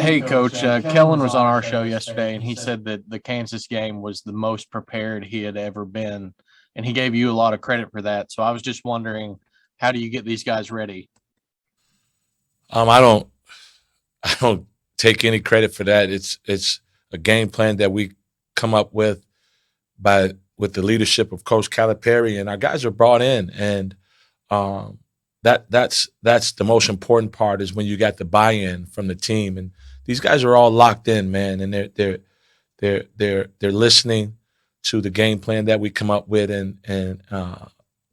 Hey, Coach. Kellen was on our show yesterday, and he said that the Kansas game was the most prepared he had ever been, and he gave you a lot of credit for that. So I was just wondering, how do you get these guys ready? I don't I don't take any credit for that. It's a game plan that we come up with the leadership of Coach Calipari, and our guys are brought in, and um, that's the most important part is when you got the buy-in from the team, and these guys are all locked in, man, and they're listening to the game plan that we come up with, and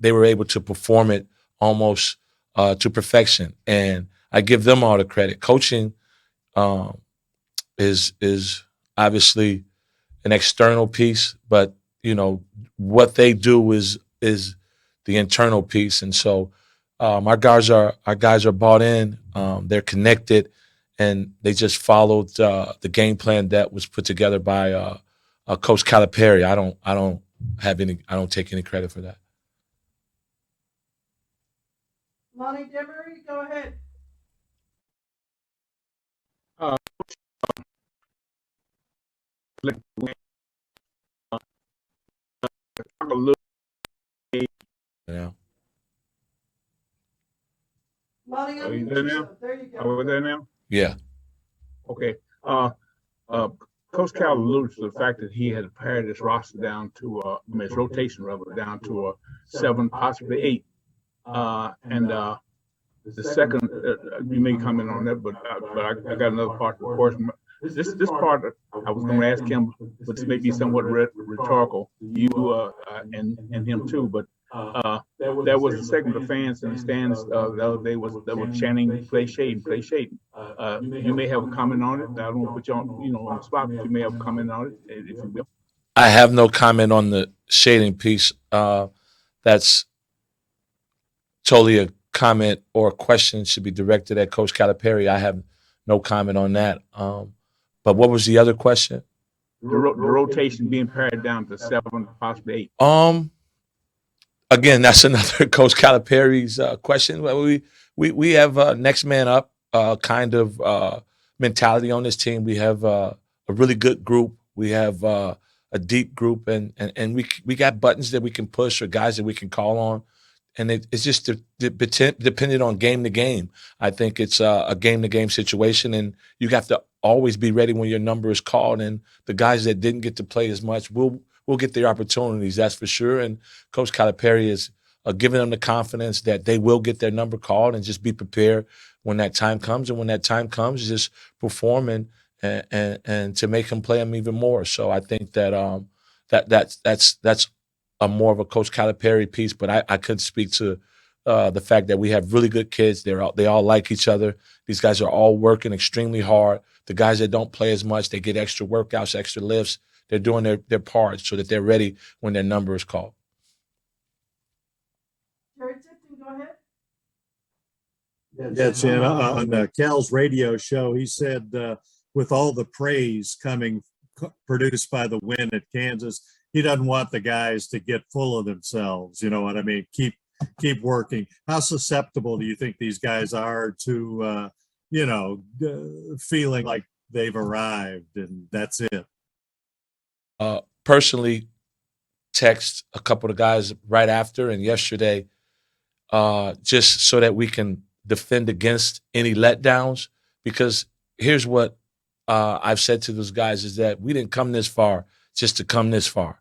they were able to perform it almost to perfection, and I give them all the credit. Coaching um, is obviously an external piece, but what they do is the internal piece, and so our guys are bought in. They're connected, and they just followed the game plan that was put together by Coach Calipari. I don't take any credit for that. Lonnie Demery, go ahead. Uh, let me talk a little. Yeah. Lonnie, Are you unmute there now? yourself. There you Are go. we there now? Yeah. Okay. Uh, Coach Cal alluded to the fact that he had pared his roster down to, his rotation rather, down to 7, possibly 8. And the second, you may comment on that, but I got another part. Of course, this part I was going to ask him, but this may be somewhat rhetorical. You and him too, but there was a segment of fans in the stands the other day that were chanting "Play Shaden, play Shaden." You may have a comment on it. I don't want to put you on the spot, but you may have a comment on it, if you will. I have no comment on the shading piece. That's totally a comment or a question should be directed at Coach Calipari. I have no comment on that. But what was the other question? The rotation being pared down to 7, possibly 8. Again, that's another Coach Calipari's question. Well, we have next man up kind of mentality on this team. We have a really good group. We have a deep group, and we got buttons that we can push or guys that we can call on. And it's just dependent on game to game. I think it's a game to game situation, and you have to always be ready when your number is called. And the guys that didn't get to play as much will get their opportunities, that's for sure. And Coach Calipari is giving them the confidence that they will get their number called, and just be prepared when that time comes. And when that time comes, just perform and to make them play them even more. So I think that that's a more of a Coach Calipari piece, but I could speak to the fact that we have really good kids. They all like each other. These guys are all working extremely hard. The guys that don't play as much, they get extra workouts, extra lifts. They're doing their part so that they're ready when their number is called. Jerry Tipton, go ahead. Yeah, Chin, on Cal's radio show, he said with all the praise produced by the win at Kansas, he doesn't want the guys to get full of themselves. You know what I mean? Keep working. How susceptible do you think these guys are to, feeling like they've arrived and that's it? Personally, text a couple of guys right after and yesterday, just so that we can defend against any letdowns. Because here's what I've said to those guys is that we didn't come this far just to come this far,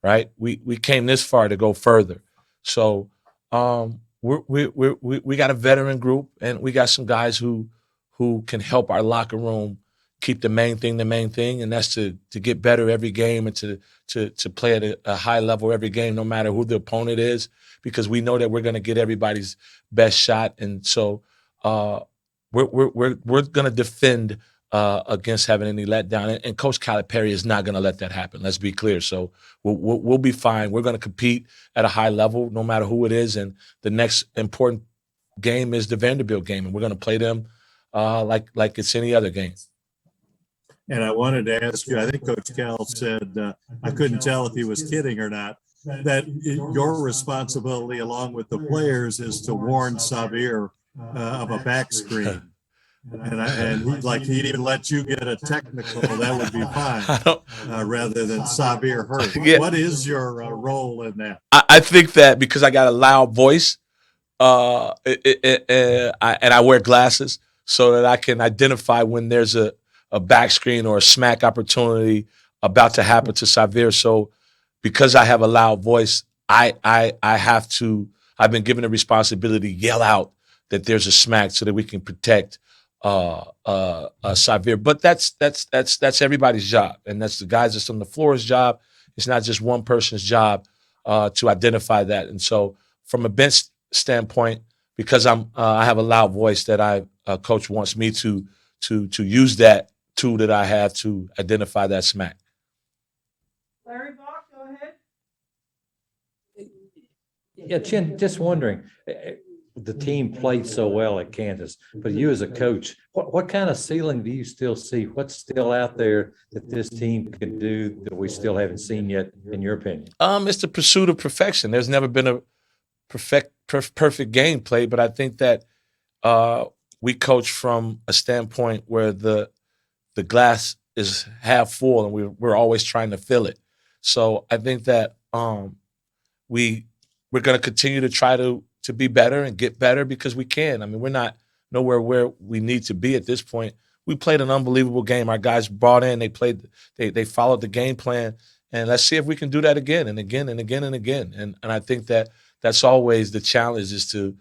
right? We came this far to go further. So we got a veteran group, and we got some guys who can help our locker room keep the main thing, and that's to get better every game and to play at a high level every game, no matter who the opponent is, because we know that we're going to get everybody's best shot, and so we're going to defend against having any letdown, and Coach Calipari is not going to let that happen. Let's be clear. So we'll be fine. We're going to compete at a high level, no matter who it is, and the next important game is the Vanderbilt game, and we're going to play them like it's any other game. And I wanted to ask you, I think Coach Cal said, I couldn't tell if he was kidding or not, that your responsibility along with the players is to warn Sabir of a back screen. he'd even let you get a technical. That would be fine, rather than Sabir hurt. Yeah. What is your role in that? I think that because I got a loud voice, and I wear glasses so that I can identify when there's a back screen or a smack opportunity about to happen to Xavier. So because I have a loud voice, I have to. I've been given the responsibility to yell out that there's a smack so that we can protect Xavier. But that's everybody's job, and that's the guys that's on the floor's job. It's not just one person's job to identify that. And so, from a bench standpoint, because I have a loud voice, that coach wants me to use that tool that I have to identify that smack. Larry Bach, go ahead. Yeah, Chin, just wondering, the team played so well at Kansas, but you as a coach, what kind of ceiling do you still see? What's still out there that this team can do that we still haven't seen yet, in your opinion? It's the pursuit of perfection. There's never been a perfect game played, but I think that we coach from a standpoint where the glass is half full, and we're always trying to fill it. So I think that we're going to continue to try to be better and get better because we can. I mean, we're not nowhere where we need to be at this point. We played an unbelievable game. Our guys brought in, they followed the game plan, and let's see if we can do that again and again and again and again. And I think that that's always the challenge, is to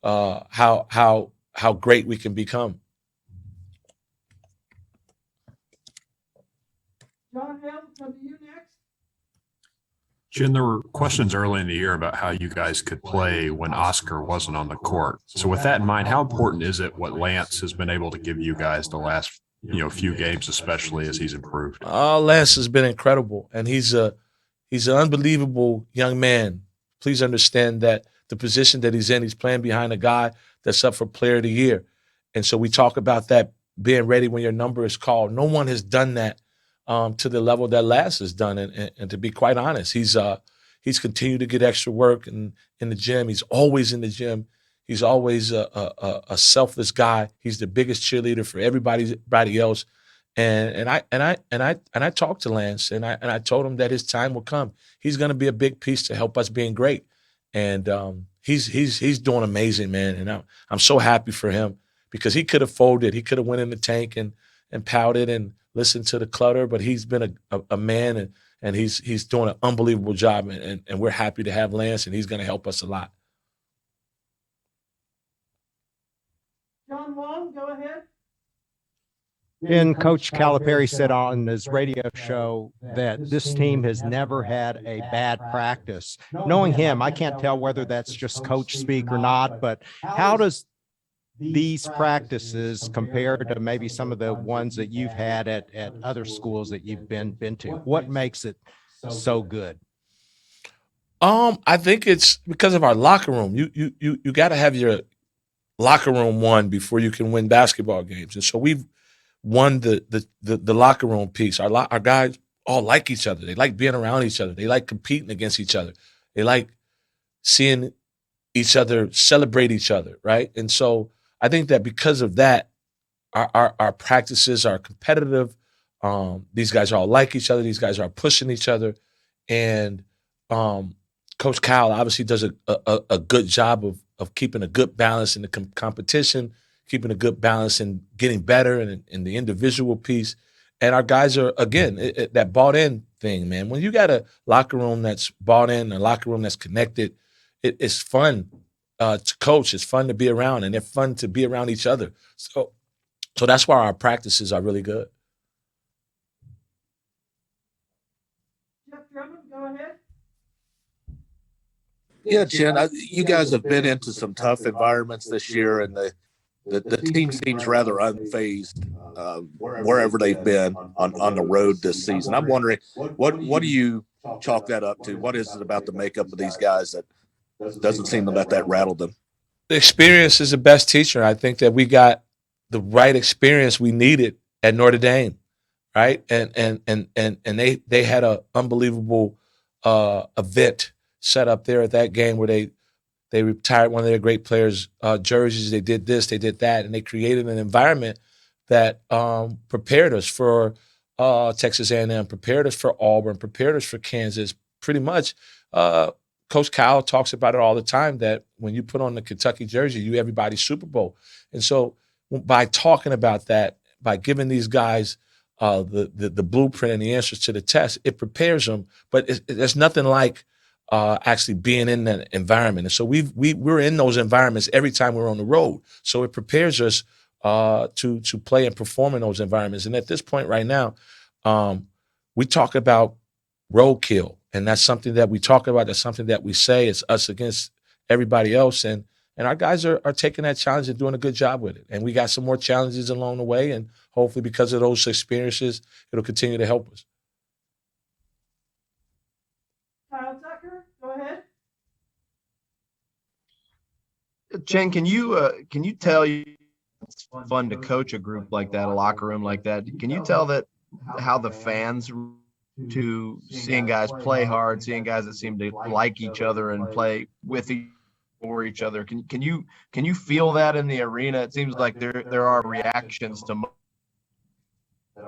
how great we can become. John Hale, come to you next. Chin, there were questions early in the year about how you guys could play when Oscar wasn't on the court. So with that in mind, how important is it what Lance has been able to give you guys the last few games, especially as he's improved? Lance has been incredible, and he's an unbelievable young man. Please understand that the position that he's in, he's playing behind a guy that's up for Player of the Year. And so we talk about that, being ready when your number is called. No one has done that to the level that Lance has done. And to be quite honest, he's continued to get extra work in the gym. He's always in the gym. He's always a selfless guy. He's the biggest cheerleader for everybody else. And I talked to Lance, and I told him that his time will come. He's going to be a big piece to help us being great. And he's doing amazing, man. And I'm so happy for him, because he could have folded. He could have went in the tank and pouted and listened to the clutter, but he's been a man, and he's doing an unbelievable job. And we're happy to have Lance, and he's going to help us a lot. John Wong, go ahead. And Coach Calipari said on his radio show that this team has never had a bad practice. Knowing him, I can't tell whether that's just coach speak or not, but how does these practices compare to maybe some of the ones that you've had at other schools that you've been to? What makes it so good? I think it's because of our locker room. You got to have your locker room won before you can win basketball games. And so we've won the locker room piece. Our guys all like each other. They like being around each other. They like competing against each other. They like seeing each other celebrate each other, right? And so I think that because of that, our practices are competitive. These guys all like each other. These guys are pushing each other. And Coach Kyle obviously does a good job of keeping a good balance in the competition, keeping a good balance and getting better in the individual piece. And our guys are, again, that bought in thing, man. When you got a locker room that's bought in, a locker room that's connected, it's fun to coach. It's fun to be around, and they're fun to be around each other. So that's why our practices are really good. Jeff Drummond, go ahead. Yeah, Chin, you guys have been into some tough environments this year, and the team seems rather unfazed wherever they've been on the road this season. I'm wondering, what do you chalk that up to? What is it about the makeup of these guys that doesn't seem to let that rattle them? The experience is the best teacher. I think that we got the right experience we needed at Notre Dame, right? And they had an unbelievable event set up there at that game where they They retired one of their great players' jerseys. They did this, they did that, and they created an environment that prepared us for Texas A&M, prepared us for Auburn, prepared us for Kansas. Pretty much, Coach Cal talks about it all the time that when you put on the Kentucky jersey, you everybody's Super Bowl. And so by talking about that, by giving these guys the blueprint and the answers to the test, it prepares them. But there's nothing like actually being in that environment. And so we're in those environments every time we're on the road. So it prepares us to play and perform in those environments. And at this point right now, we talk about roadkill. And that's something that we talk about. That's something that we say. It's us against everybody else. And our guys are taking that challenge and doing a good job with it. And we got some more challenges along the way. And hopefully because of those experiences, it'll continue to help us. Kyle Tucker, go ahead. Chin, can you tell you it's fun to coach a group like that, a locker room like that? Can you tell that how the fans to seeing guys play hard, seeing guys that seem to like each other and play with for each other? Can you feel that in the arena? It seems like there are reactions to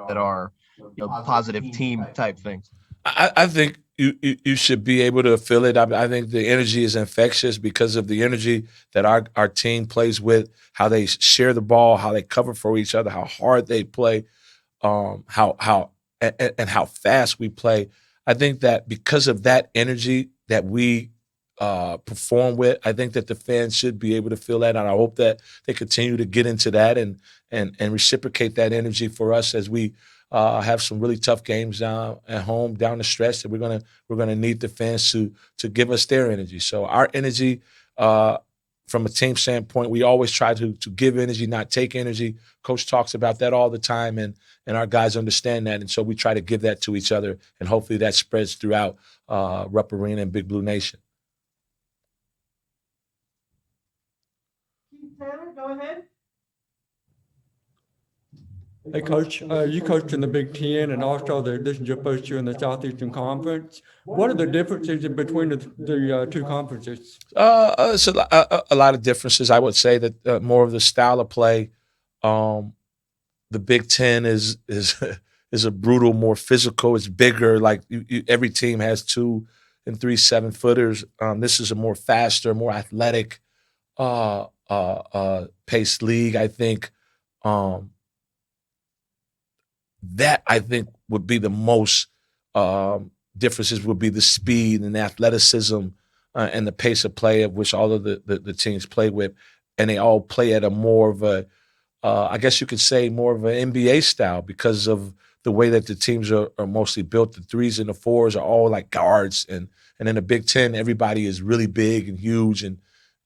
that are positive team type things. I think you should be able to feel it. I think the energy is infectious because of the energy that our team plays with, how they share the ball, how they cover for each other, how hard they play, how fast we play. I think that because of that energy that we perform with, I think that the fans should be able to feel that, and I hope that they continue to get into that and reciprocate that energy for us as we have some really tough games down at home down the stretch that we're gonna need the fans to give us their energy. So our energy, from a team standpoint, we always try to give energy, not take energy. Coach talks about that all the time, and our guys understand that, and so we try to give that to each other, and hopefully that spreads throughout Rupp Arena and Big Blue Nation. Keith Taylor, go ahead. Hey, Coach, you coached in the Big Ten and also this is your first year in the Southeastern Conference. What are the differences between the two conferences? It's a lot of differences. I would say that more of the style of play. The Big Ten is a brutal, more physical. It's bigger. Like every team has 2 and 3 7-footers. This is a more faster, more athletic paced league. I think. That I think would be the most differences would be the speed and the athleticism and the pace of play of which all of the teams play with, and they all play at a more of a, I guess you could say more of an NBA style because of the way that the teams are mostly built. The 3s and the 4s are all like guards, and in the Big Ten everybody is really big and huge and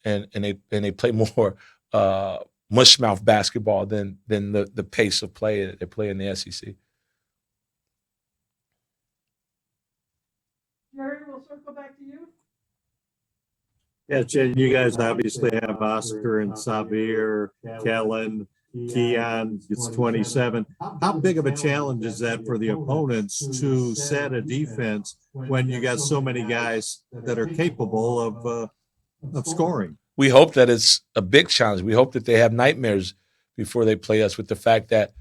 they play more mushmouth basketball than the pace of play that they play in the SEC. Jerry, we'll circle back to you. Yeah, Jen, you guys obviously have Oscar and Xavier, Kellen, Keon. It's 27. How big of a challenge is that for the opponents to set a defense when you got so many guys that are capable of scoring? We hope that it's a big challenge. We hope that they have nightmares before they play us with the fact that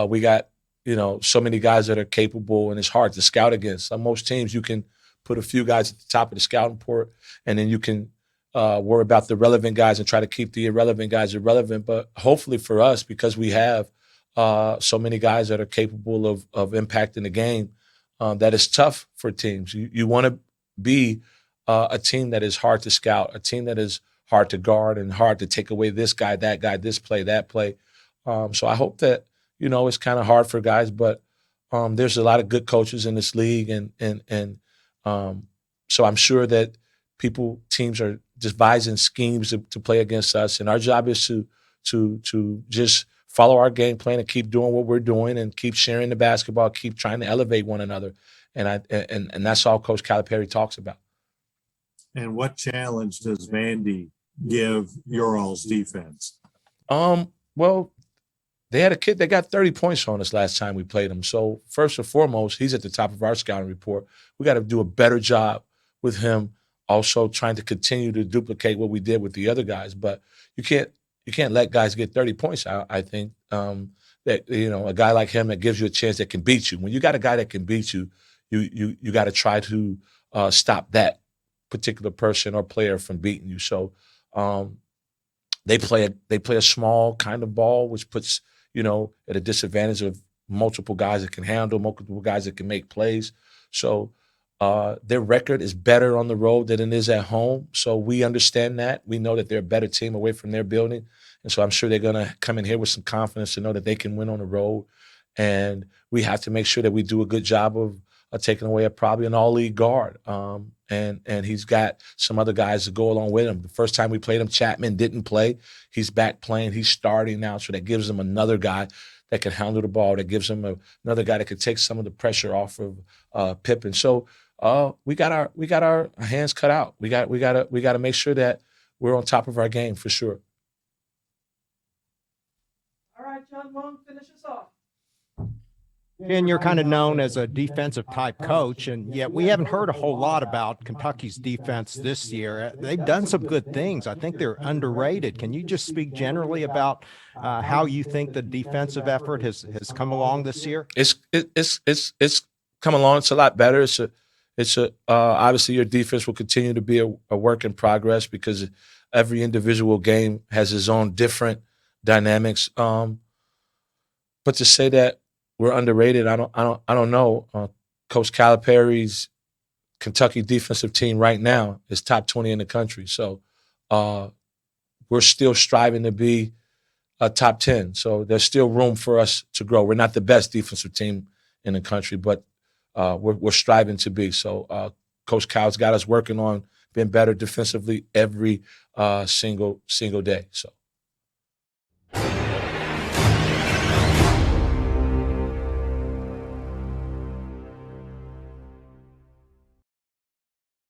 we got, so many guys that are capable and it's hard to scout against. On most teams, you can put a few guys at the top of the scouting report and then you can worry about the relevant guys and try to keep the irrelevant guys irrelevant. But hopefully for us, because we have so many guys that are capable of impacting the game, that is tough for teams. You want to be a team that is hard to scout, a team that is hard to guard and hard to take away this guy, that guy, this play, that play. So I hope that, it's kind of hard for guys, but there's a lot of good coaches in this league. And so I'm sure that teams are devising schemes to play against us. And our job is to just follow our game plan and keep doing what we're doing and keep sharing the basketball, keep trying to elevate one another. And that's all Coach Calipari talks about. And what challenge does Vandy give your all's defense? Well, they had a kid that got 30 points on us last time we played him. So first and foremost, he's at the top of our scouting report. We got to do a better job with him also trying to continue to duplicate what we did with the other guys. But you can't let guys get 30 points. I think that a guy like him that gives you a chance that can beat you. When you got a guy that can beat you, you got to try to stop that particular person or player from beating you. So they play a small kind of ball, which puts at a disadvantage of multiple guys that can handle, multiple guys that can make plays. So their record is better on the road than it is at home. So we understand that. We know that they're a better team away from their building. And so I'm sure they're going to come in here with some confidence to know that they can win on the road. And we have to make sure that we do a good job of taking away probably an all-league guard. And he's got some other guys to go along with him. The first time we played him, Chapman didn't play. He's back playing. He's starting now. So that gives him another guy that can handle the ball. That gives him another guy that can take some of the pressure off of Pippen. So we got our hands cut out. We got to make sure that we're on top of our game for sure. All right, John Wong, finish us off. And you're kind of known as a defensive type coach, and yet we haven't heard a whole lot about Kentucky's defense this year. They've done some good things. I think they're underrated. Can you just speak generally about how you think the defensive effort has come along this year? It's come along. It's a lot better. It's obviously your defense will continue to be a work in progress because every individual game has its own different dynamics. But to say that we're underrated, I don't know. Coach Calipari's Kentucky defensive team right now is top 20 in the country. So we're still striving to be a top 10. So there's still room for us to grow. We're not the best defensive team in the country, but we're striving to be. So Coach Cal's got us working on being better defensively every single day. So.